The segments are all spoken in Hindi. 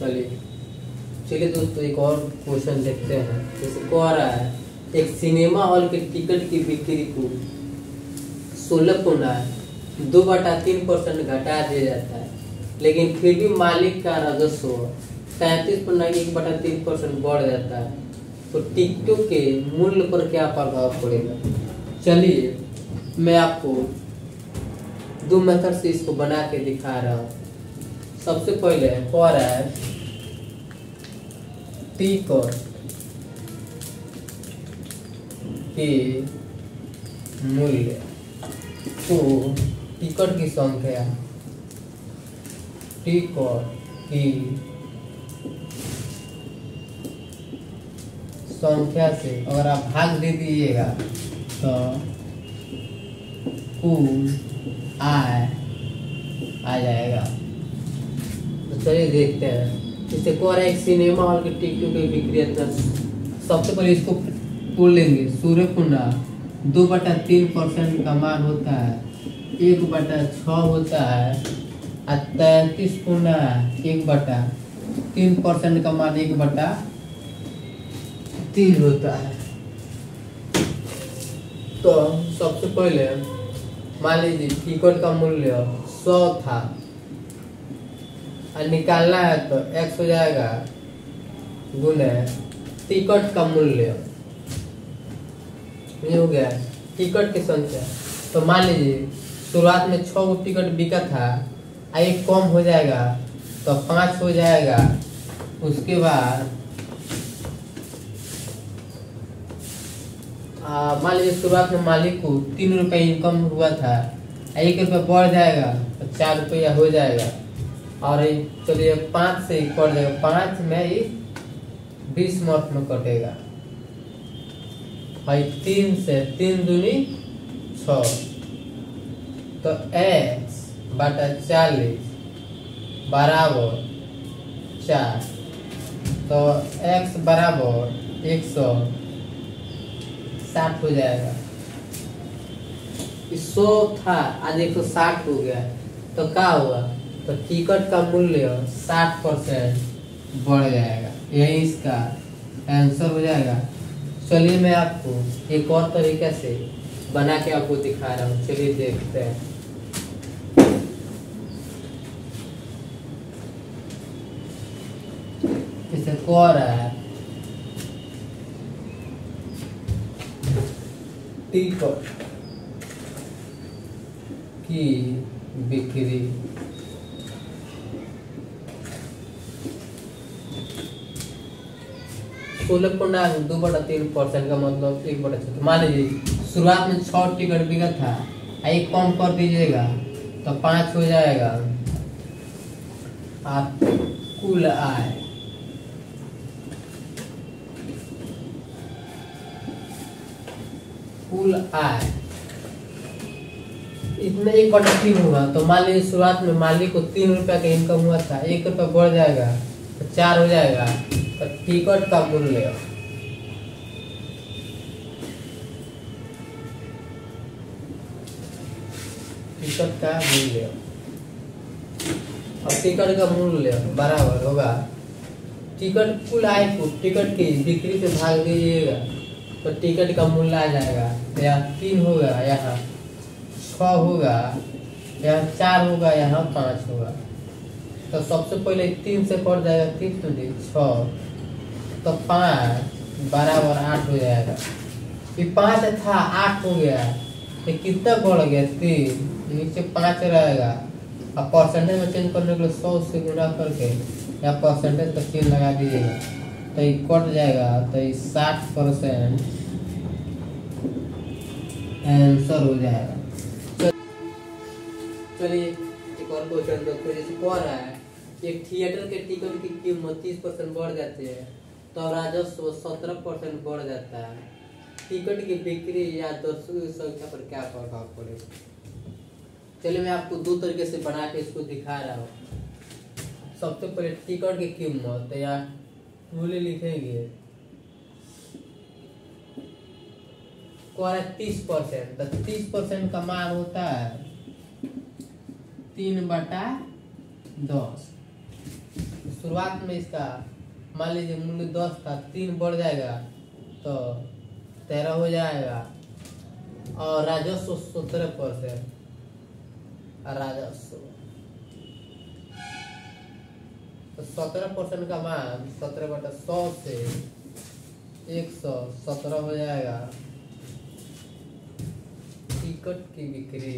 चलिए चलिए दोस्तों, एक और क्वेश्चन देखते हैं। जैसे कह रहा है, एक सिनेमा हॉल के टिकट की बिक्री को 16.2/3% घटा दिया जाता है, लेकिन फिर भी मालिक का राजस्व 33.1/3% बढ़ जाता है, तो टिकटों के मूल्य पर क्या प्रभाव पड़ेगा? चलिए मैं आपको दो मेथड से इसको बना के दिखा रहा हूँ। सबसे पहले कह रहा है टिकट के मूल्य को टिकट की संख्या टिकट की से अगर आप भाग दे दीजिएगा तो कुल आय आ जाएगा। तो चलिए देखते हैं। जैसे कह रहा है एक सिनेमा हॉल के टिकटों की बिक्री इतना, सबसे पहले इसको तोड़ लेंगे। 16.2/3% का मान होता है 1/6 होता है, और 33.1/3% का मान 1/3 होता है। तो सबसे पहले मान लीजिए टिकट का मूल्य 100 था और निकालना है तो x हो जाएगा गुने टिकट का मूल्य, ये हो गया टिकट की संख्या। तो मान लीजिए शुरुआत में 6 गो टिकट बिका था, एक कम हो जाएगा तो 5 हो जाएगा। उसके बाद मान लीजिए शुरुआत में मालिक को 3 रुपये इनकम हुआ था, 1 रुपया बढ़ जाएगा तो 4 रुपया हो जाएगा। और चलिए 5 से कट जाएगा, 5 में ही 20 मंथ में कटेगा। भाई 3 से 3 दूनी 6, तो x/40 बराबर 4, तो x बराबर 160 हो जाएगा। 100 था आज 160 हो गया, तो क्या हुआ? तो टिकट का मूल्य 60% बढ़ जाएगा। यही इसका आंसर हो जाएगा। चलिए मैं आपको एक और तरीके से बना के आपको दिखा रहा हूँ। चलिए देखते हैं। इसे कह रहा है टिकट की बिक्री 16.2/3% का मतलब 1/6। मान लीजिए शुरुआत में 6 टिकट बिका था, एक कम कर दीजिएगा तो 5 हो जाएगा। आप कुल आय इतना 1/3 होगा। तो मान लीजिए शुरुआत में मालिक को 3 रुपया का इनकम हुआ था, 1 रुपया बढ़ जाएगा तो 4 हो जाएगा। तो टिकट का मूल्य और टिकट का मूल्य बराबर होगा टिकट कुल आय को टिकट की बिक्री से भाग दीजिएगा तो टिकट का मूल्य आ जाएगा। यहाँ 3 होगा, यहाँ 6 होगा, यहाँ 4 होगा, यहाँ 5 होगा। तो सबसे पहले 3 से कट जाएगा, 3 दूनी 6, तो 5 बराबर 8 हो जाएगा। ये 5 था 8 हो गया, ये कितना बढ़ गया? 3, नीचे 5 रहेगा। अब परसेंटेज में चेंज करने के लिए 100 से गुना करके या परसेंटेज का चिन्ह लगा दीजिएगा तो ये कट जाएगा। तो ये 60% आंसर हो जाएगा। चलिए एक और क्वेश्चन देखो। जैसे कह रहा है एक थिएटर के टिकट की कीमत 30% बढ़ जाती है तो राजस्व 17% बढ़ जाता है। टिकट की बिक्री या दर्शकों की संख्या पर क्या प्रभाव पड़ेगा? चलिए मैं आपको दो तरीके से बना के इसको दिखा रहा हूँ। सबसे पहले टिकट की कीमत या मूल्य लिखेंगे, 30%। तो 30% का मान होता है 3/10। शुरुआत में इसका मान लीजिए मूल्य 10 था, 3 बढ़ जाएगा तो 13 हो जाएगा। और राजस्व 17%। राजस्व तो 17% का मान 17/100 से 117 हो जाएगा। टिकट की बिक्री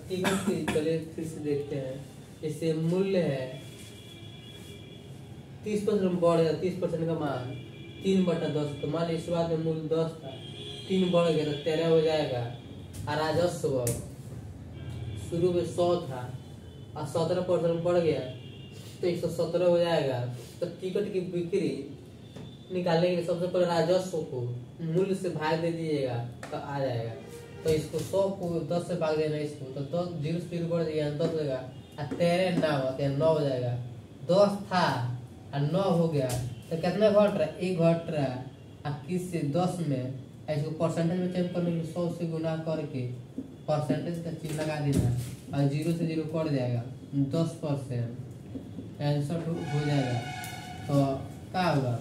टिकट की चलिए फिर से देखते हैं। इससे मूल्य है 30% बढ़ गया, 30% का मान 3/10। तो मान लीजिए शुरुआत में मूल्य 10 था, 3 बढ़ गया तो 13 हो जाएगा। और राजस्व शुरू में 100 था और 17% बढ़ गया तो 117 हो जाएगा। तो टिकट की बिक्री निकालने के लिए सबसे पहले राजस्व को मूल्य से भाग दे दीजिएगा तो आ जाएगा। तो इसको 100 को 10 से भाग देना, इसको तो 10 0 से 0 बढ़ जाएगा 10 हो जाएगा। और 13 9 हो जाएगा। 10 था और 9 हो गया तो कितना घट रहा है? 1 घट रहा है। और किस से 10 में इसको परसेंटेज में चेंज करने के लिए 100 से गुना करके परसेंटेज का चिन्ह लगा देना और 0 से 0 कट जाएगा 10%। आंसर हो जाएगा। तो क्या होगा?